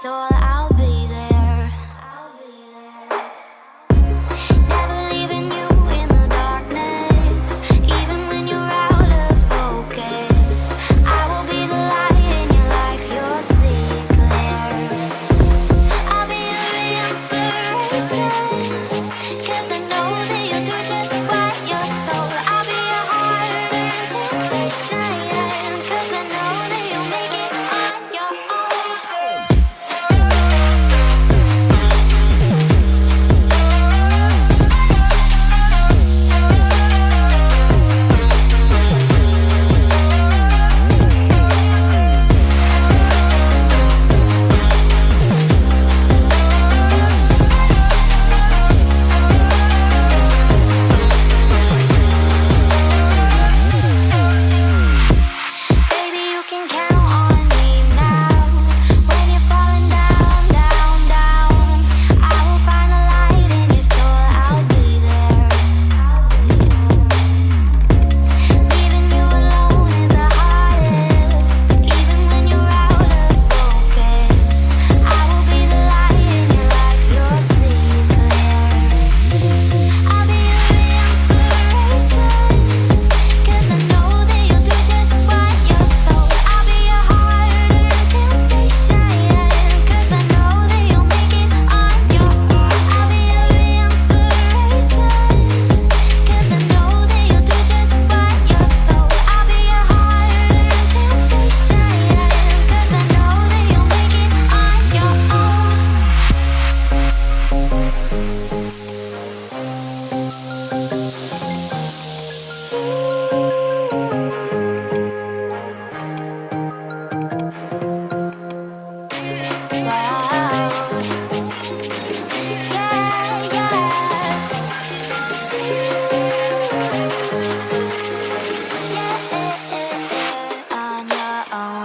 soul, I'll be there. Never leaving you in the darkness, even when you're out of focus. I will be the light in your life, you'll see clear. I'll be your inspiration, 'cause I know that you'll do just what you're told. I'll be your hard-earned temptation, 'cause I know that you'll make it on your own. Baby, you can count on me now. When you're falling down, down, down, I will find the light in your soul, I'll be there. Leaving you alone is the hardest, even when you're out of focus. I will be the light in your life, you'll see clear. I'll be your inspiration, 'cause I know that you'll do just what you're told. I'll be your hard-earned temptation, 'cause I know that you'll make it on your own. I'll be your inspiration, 'cause I know that you'll do just what you're told. I'll be your hard-earned temptation, 'cause I know that you'll make it on your own. On your own.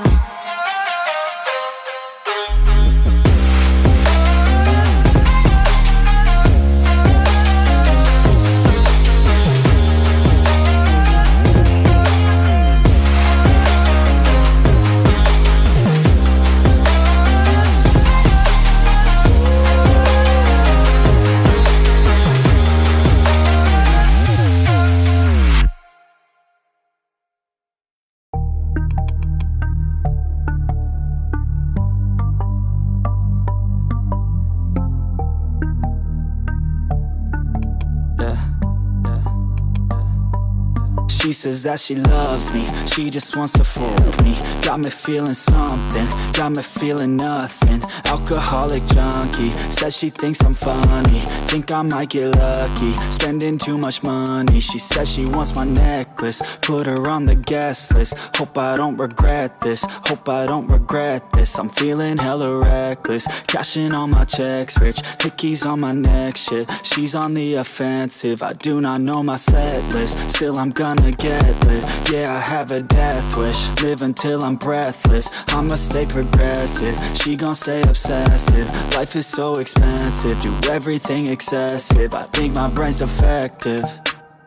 She says that she loves me, she just wants to fuck me. Got me feeling something, got me feeling nothing. Alcoholic junkie, says she thinks I'm funny. Think I might get lucky, spending too much money. She says she wants my necklace, put her on the guest list. Hope I don't regret this, hope I don't regret this. I'm feeling hella reckless, cashing all my checks rich. Hickeys on my neck, shit, she's on the offensive. I do not know my set list, still I'm gonna get lit. Yeah, I have a death wish, live until I'm breathless. I'ma stay progressive, she gon' stay obsessive. Life is so expensive, do everything excessive. I think my brain's defective,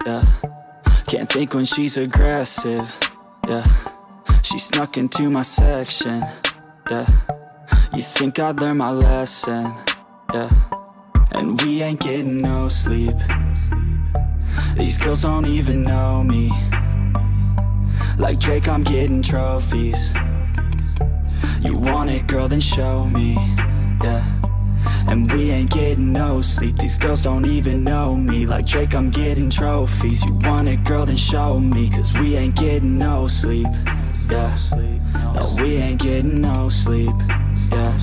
yeah. Can't think when she's aggressive, yeah. She snuck into my section, yeah. You think I'd learn my lesson, yeah. And we ain't getting no sleep. These girls don't even know me. Like Drake, I'm getting trophies. You want it, girl, then show me, yeah. And we ain't getting no sleep. These girls don't even know me. Like Drake, I'm getting trophies. You want it, girl, then show me. 'Cause we ain't getting no sleep, yeah. No, we ain't getting no sleep, yeah.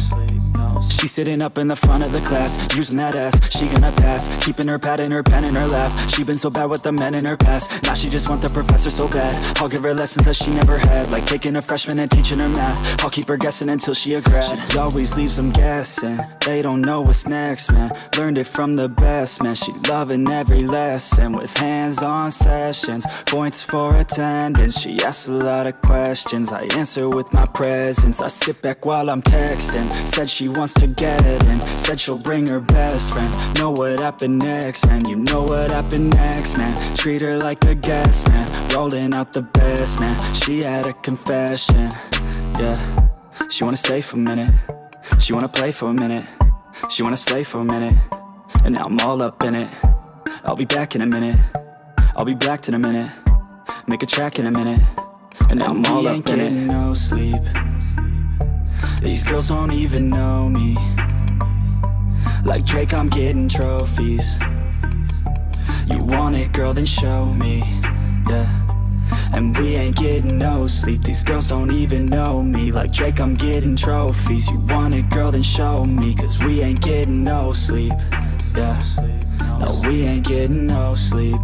She's sitting up in the front of the class, using that ass, she gonna pass. Keeping her pad and her pen in her lap. She been so bad with the men in her past. Now she just want the professor so bad. I'll give her lessons that she never had, like taking a freshman and teaching her math. I'll keep her guessing until she a grad. She always leaves them guessing, they don't know what's next, man. Learned it from the best, man. She loving every lesson, with hands-on sessions, points for attendance. She asks a lot of questions, I answer with my presence. I sit back while I'm texting, said she wants to get in, said she'll bring her best friend. Know what happened next, man, you know what happened next, man. Treat her like a guest, man, rolling out the best, man. She had a confession, yeah. She wanna stay for a minute, She wanna play for a minute, she wanna slay for a minute, and now I'm all up in it. I'll be back in a minute, I'll be blacked in a minute, make a track in a minute, and now I'm all up in it. No sleep, these girls don't even know me. Like Drake, I'm getting trophies. You want it, girl, then show me, yeah. And we ain't getting no sleep, these girls don't even know me. Like Drake, I'm getting trophies. You want it, girl, then show me. Cause we ain't getting no sleep, yeah. No, we ain't getting no sleep,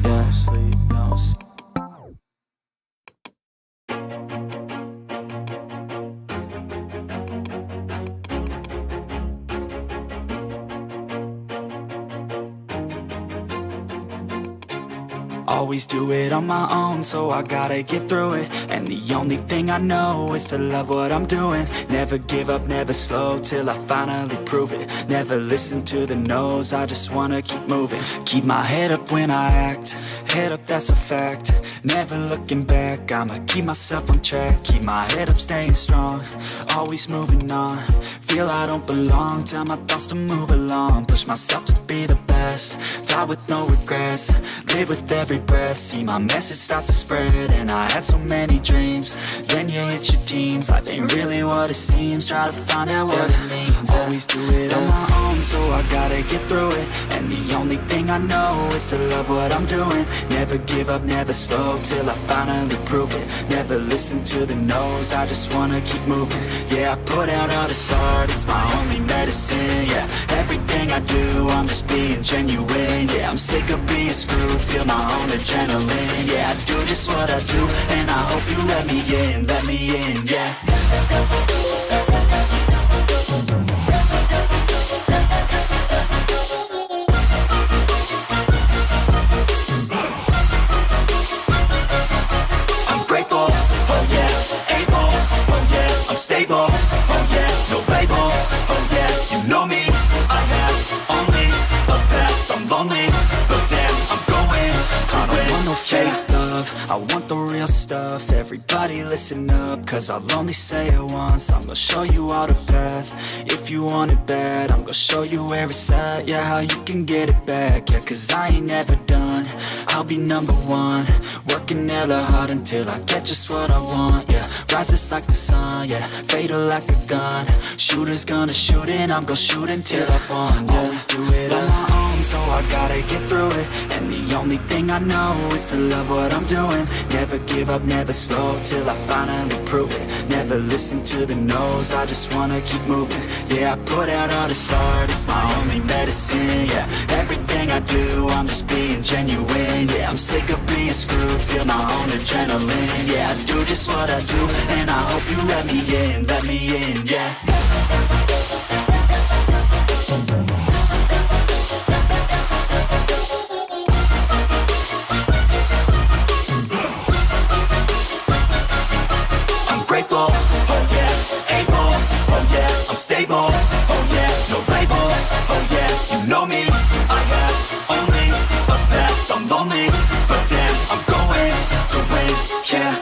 yeah. Always do it on my own, so I gotta get through it. And the only thing I know is to love what I'm doing. Never give up, never slow, till I finally prove it. Never listen to the no's, I just wanna keep moving. Keep my head up when I act, head up, that's a fact. Never looking back, I'ma keep myself on track. Keep my head up, staying strong, always moving on. Feel I don't belong, tell my thoughts to move along. Push myself to be the best, die with no regrets. Live with every breath, see my message start to spread. And I had so many dreams, then you hit your teens. Life ain't really what it seems, try to find out what it means. Always do it on my own, so I gotta get through it. And the only thing I know is to love what I'm doing. Never give up, never slow, till I finally prove it. Never listen to the no's, I just wanna keep moving. Yeah, I put out all this art, it's my only medicine. Yeah, everything I do, I'm just being genuine. Yeah, I'm sick of being screwed, feel my own adrenaline. Yeah, I do just what I do, and I hope you let me in, yeah. I'm grateful, oh yeah, able, oh yeah, I'm stable, oh yeah, no label, oh yeah, you know me, I have only a path, I'm lonely, but damn, I'm going to win. I don't want no fake love, I want the real stuff. Everybody listen up, cause I'll only say it once. I'm gonna show you all the path, if you want it bad. I'm gonna show you where it's at, yeah, how you can get it back. Yeah, cause I ain't never done, I'll be number one. Working hella hard until I get just what I want, yeah. Rises like the sun, yeah, fatal like a gun. Shooters gonna shoot and I'm gonna shoot until I won, yeah. Always do it on my own, so I gotta get through it. And the only thing I know is to love what I'm doing. Never give up, never slow, till I finally prove it. Never listen to the no's, I just wanna keep moving. Yeah, I put out all this art, it's my only medicine. Yeah, everything I do, I'm just being genuine. Yeah, I'm sick of being screwed, feel my own adrenaline. Yeah, I do just what I do, and I hope you let me in, yeah. Grateful, oh yeah, able, oh yeah, I'm stable, oh yeah, no label, oh yeah, you know me, I have only a path, I'm lonely, but damn, I'm going to win, yeah.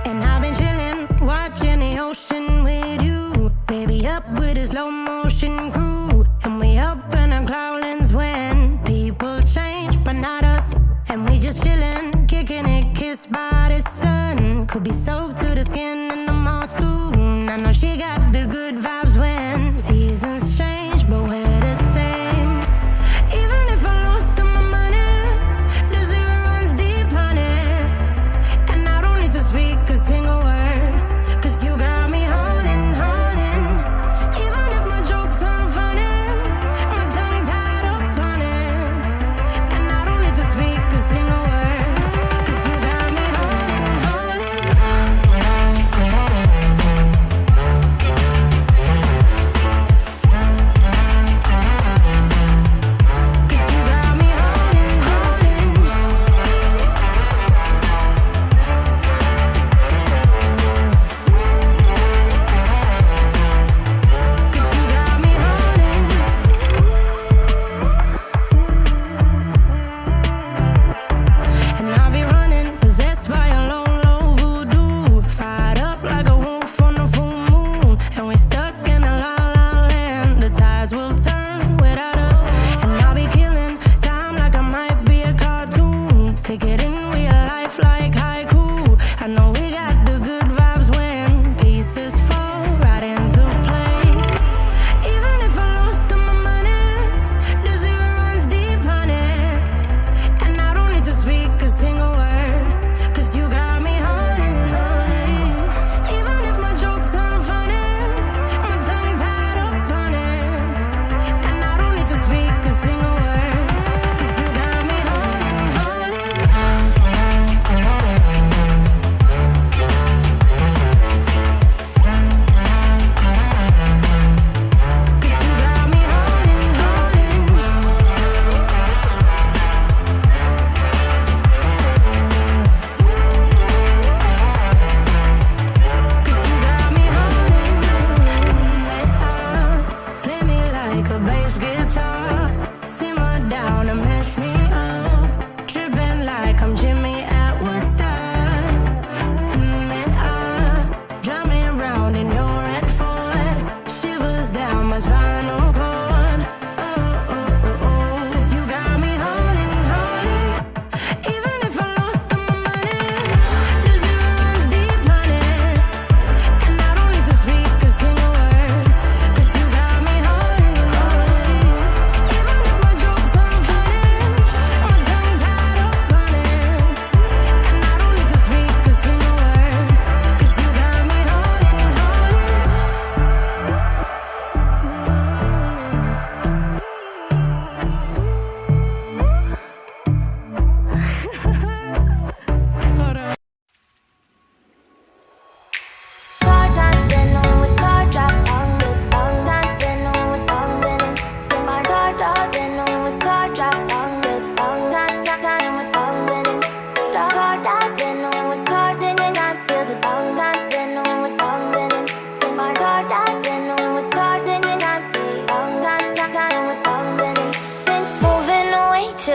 And I've been chillin', watching the ocean with you. Baby up with a slow motion crew. And we up in our cloudlands when people change, but not us. And we just chillin', kicking it, kissed by the sun. Could be soaked to the skin in the mall soon. I know she got the good vibes when seasons change, but we're the same. Even if I lost all my money, the zero runs deep, honey. And I don't need to speak a single word, cause you got me holding, holding. Even if my jokes aren't funny, my tongue tied up on it. And I don't need to speak a single word, cause you got me holding, holding.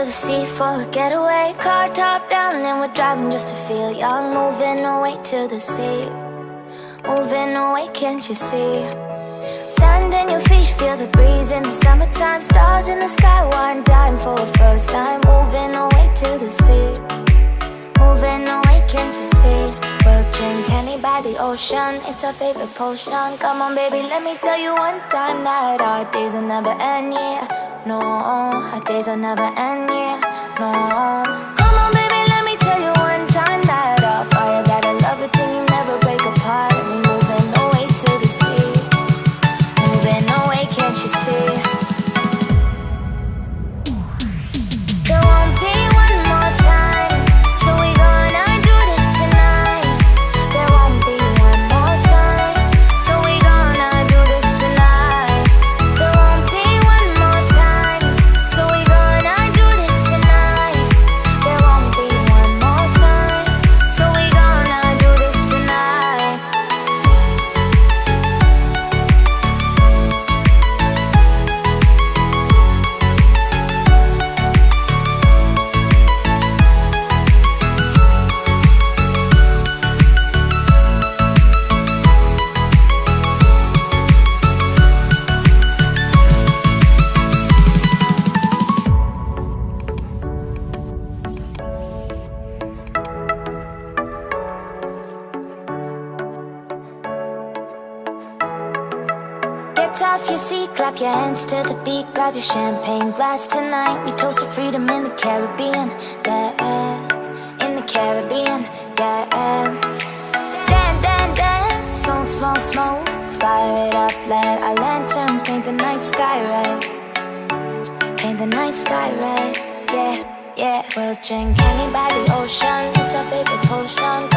to the sea for a getaway. Car top down and we're driving just to feel young. Moving away to the sea, moving away, can't you see? Sand in your feet, feel the breeze in the summertime. Stars in the sky, one dime for a first time. Moving away to the sea, moving away, can't you see? We'll drink honey by the ocean, it's our favorite potion. Come on baby, let me tell you one time that our days will never end, yeah. No, our days will never end, yeah. No. Come on baby, let me tell you one time that our fire got a love routine, you never break apart. And we moving away to the sea, moving away, can't you see? There won't be one more time, so we gonna do this tonight. There won't be one more time, so we gonna do this tonight. There won't be one more time, so we gonna do this tonight. There won't be one more time, so we gonna do this tonight. Get off your seat, clap your hands to the beat. Grab your champagne glass tonight. We toast to freedom in the Caribbean, yeah. In the Caribbean, yeah. Dan, dan, dan, smoke, smoke, smoke. Fire it up, let our lanterns paint the night sky red. Paint the night sky red, yeah, yeah. We'll drink honey by the ocean, it's our favorite potion.